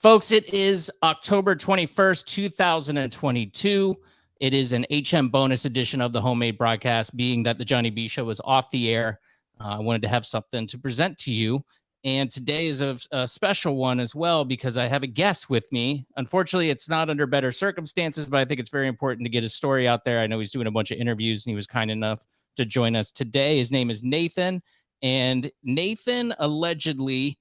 Folks, it is October 21st, 2022. It is an HM bonus edition of the Homemade Broadcast, being that the Johnny B Show was off the air. I wanted to have something to present to you. And today is a special one as well, because I have a guest with me. Unfortunately, it's not under better circumstances, but I think it's very important to get his story out there. I know he's doing a bunch of interviews, and he was kind enough to join us today. His name is Nathan, and Nathan allegedly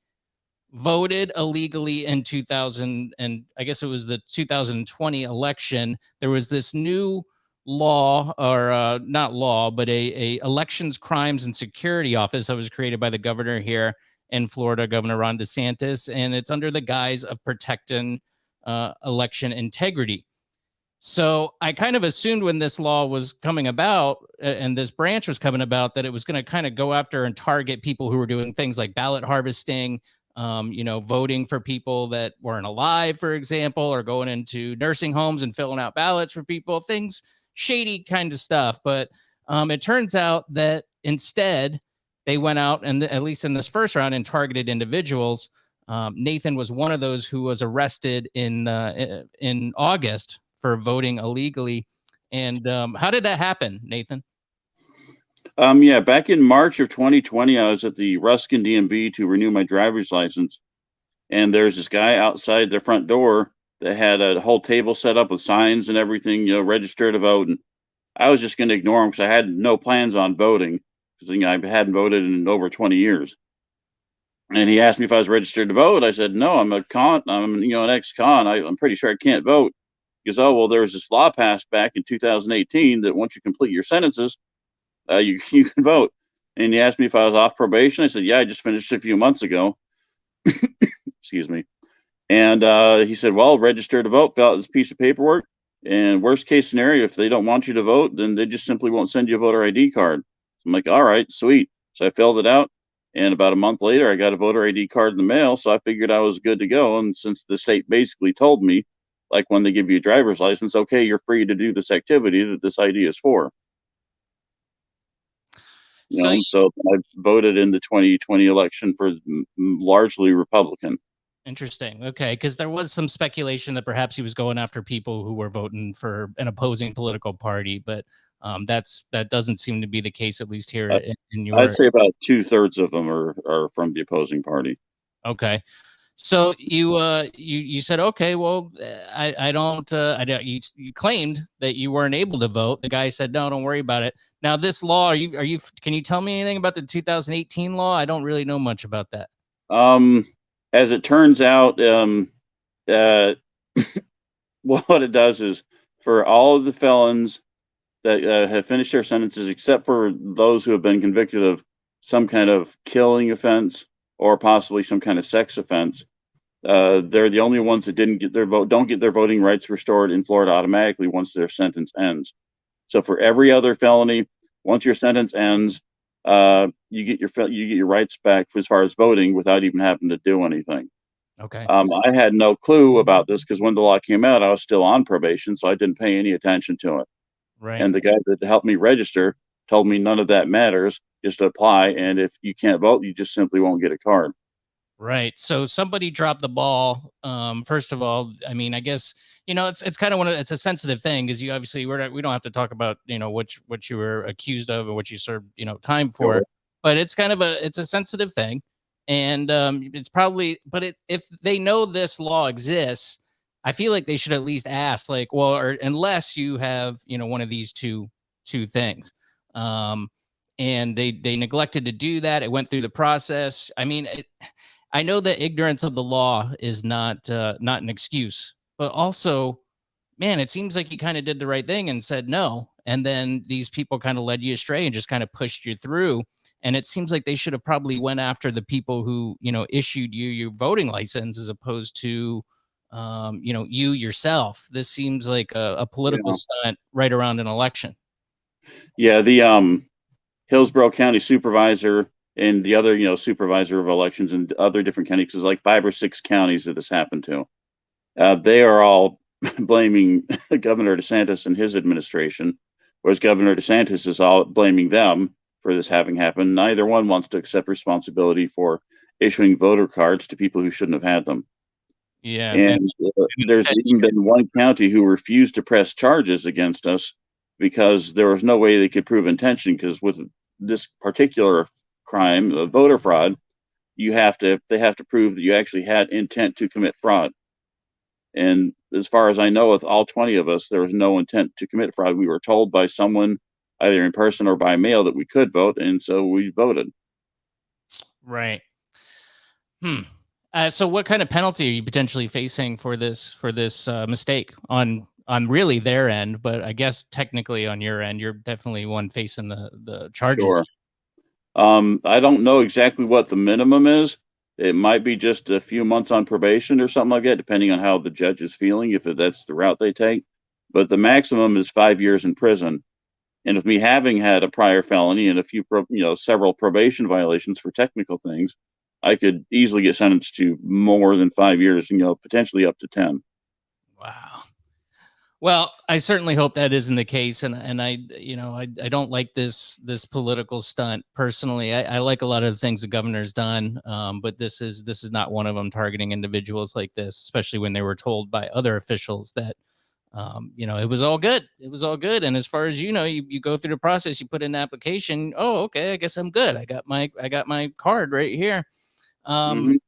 voted illegally in 2000, and I guess it was the 2020 election. There was this new law, or not law, but a elections crimes and security office that was created by the governor here in Florida, Governor Ron Desantis, and it's under the guise of protecting election integrity. So I kind of assumed when this law was coming about and this branch was coming about that it was going to kind of go after and target people who were doing things like ballot harvesting, voting for people that weren't alive, for example, or going into nursing homes and filling out ballots for people, things, shady kind of stuff. But it turns out that instead they went out and, at least in this first round, and targeted individuals. Nathan was one of those who was arrested in August for voting illegally. And how did that happen, Nathan? Back in March of 2020, I was at the Ruskin DMV to renew my driver's license. And there's this guy outside their front door that had a whole table set up with signs and everything, register to vote. And I was just going to ignore him because I had no plans on voting, because I hadn't voted in over 20 years. And he asked me if I was registered to vote. I said, no, I'm an ex-con. I'm pretty sure I can't vote. He goes, oh, well, there was this law passed back in 2018 that once you complete your sentences, you can vote. And he asked me if I was off probation. I said, yeah, I just finished a few months ago. Excuse me. And he said, well, register to vote, fill out this piece of paperwork. And worst case scenario, if they don't want you to vote, then they just simply won't send you a voter ID card. I'm like, all right, sweet. So I filled it out. And about a month later, I got a voter ID card in the mail. So I figured I was good to go. And since the state basically told me, like when they give you a driver's license, okay, you're free to do this activity that this ID is for. So I voted in the 2020 election for largely Republican. Interesting. Okay, because there was some speculation that perhaps he was going after people who were voting for an opposing political party, but that doesn't seem to be the case, at least here in your. I'd say about 2/3 of them are from the opposing party. Okay. So you said, okay, well, I don't. You claimed that you weren't able to vote. The guy said, no, don't worry about it. Now, this law, can you tell me anything about the 2018 law? I don't really know much about that. As it turns out, what it does is for all of the felons that have finished their sentences, except for those who have been convicted of some kind of killing offense or possibly some kind of sex offense, they're the only ones that don't get their voting rights restored in Florida automatically once their sentence ends. So for every other felony, once your sentence ends, you get your rights back as far as voting without even having to do anything. Okay. I had no clue about this because when the law came out, I was still on probation, so I didn't pay any attention to it. Right. And the guy that helped me register told me none of that matters, just apply. And if you can't vote, you just simply won't get a card. Right. So somebody dropped the ball. First of all, I mean, I guess, it's kind of it's a sensitive thing, because you obviously we don't have to talk about, what you were accused of and what you served, time for, Sure. But it's kind of it's a sensitive thing. And it's probably, but if they know this law exists, I feel like they should at least ask, like, well, or unless you have, one of these two things. And they neglected to do that. It went through the process. I mean, I know that ignorance of the law is not an excuse, but also, man, it seems like you kind of did the right thing and said no. And then these people kind of led you astray and just kind of pushed you through. And it seems like they should have probably went after the people who, issued you your voting license, as opposed to, you yourself. This seems like a political stunt right around an election. Yeah. The Hillsborough County supervisor and the other, supervisor of elections in other different counties, because like 5 or 6 counties that this happened to, they are all blaming Governor DeSantis and his administration, whereas Governor DeSantis is all blaming them for this having happened. Neither one wants to accept responsibility for issuing voter cards to people who shouldn't have had them. Yeah, And there's even been one county who refused to press charges against us because there was no way they could prove intention. Because with this particular crime, voter fraud, they have to prove that you actually had intent to commit fraud. And as far as I know, with all 20 of us, there was no intent to commit fraud. We were told by someone, either in person or by mail, that we could vote, and so we voted. Right. So what kind of penalty are you potentially facing for this mistake on really their end, but I guess technically on your end, you're definitely one facing the charges. Sure. I don't know exactly what the minimum is. It might be just a few months on probation or something like that, depending on how the judge is feeling, if that's the route they take. But the maximum is 5 years in prison. And with me having had a prior felony and a few, several probation violations for technical things, I could easily get sentenced to more than 5 years, potentially up to 10. Wow. Well, I certainly hope that isn't the case, and I don't like this political stunt personally. I like a lot of the things the governor's done, but this is not one of them, targeting individuals like this, especially when they were told by other officials that it was all good. It was all good. And as far as you go through the process, you put in an application. Oh, okay, I guess I'm good. I got my card right here. Mhm.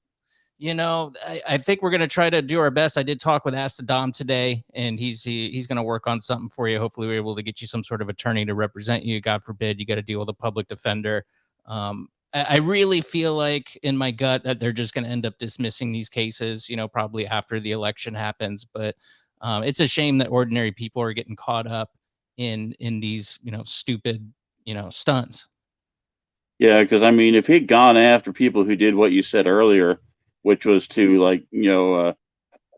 I think we're going to try to do our best. I did talk with Asta Dom today, and he's going to work on something for you. Hopefully we're able to get you some sort of attorney to represent you. God forbid you got to deal with a public defender. I really feel like in my gut that they're just going to end up dismissing these cases, probably after the election happens. But it's a shame that ordinary people are getting caught up in these, stupid, stunts. Yeah, because I mean, if he'd gone after people who did what you said earlier, which was to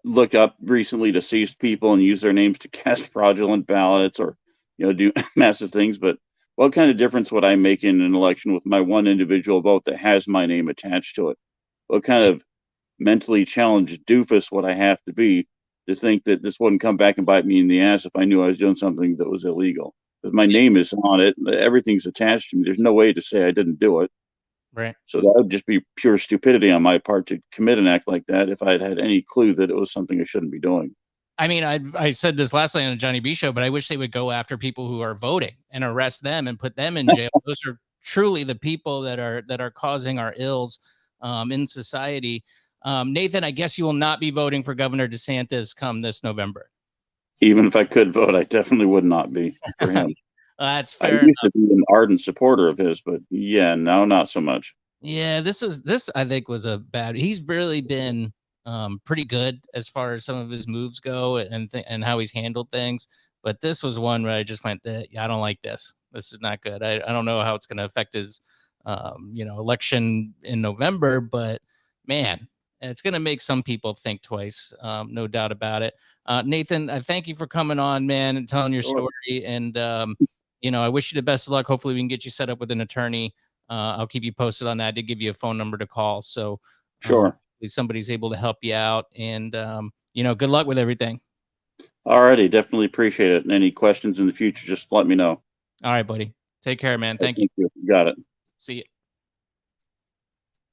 look up recently deceased people and use their names to cast fraudulent ballots or do massive things, but what kind of difference would I make in an election with my one individual vote that has my name attached to it? What kind of mentally challenged doofus would I have to be to think that this wouldn't come back and bite me in the ass if I knew I was doing something that was illegal? Because my name is on it, everything's attached to me. There's no way to say I didn't do it. Right. So that would just be pure stupidity on my part to commit an act like that if I had any clue that it was something I shouldn't be doing. I mean, I said this last night on the Johnny B show, but I wish they would go after people who are voting and arrest them and put them in jail. Those are truly the people that are causing our ills in society. Nathan, I guess you will not be voting for Governor DeSantis come this November. Even if I could vote, I definitely would not be for him. That's fair. I used to be an ardent supporter of his, but yeah, now not so much. Yeah, this I think was a bad. He's really been pretty good as far as some of his moves go and how he's handled things. But this was one where I just went, yeah, I don't like this. This is not good. I don't know how it's going to affect his election in November, but man, it's going to make some people think twice. No doubt about it. Nathan, I thank you for coming on, man, and telling your story. And I wish you the best of luck. Hopefully, we can get you set up with an attorney. I'll keep you posted on that. I did give you a phone number to call. So sure. Somebody's able to help you out, and good luck with everything. Alrighty, definitely appreciate it. And any questions in the future, just let me know. All right, buddy. Take care, man. Thank you. You got it. See you.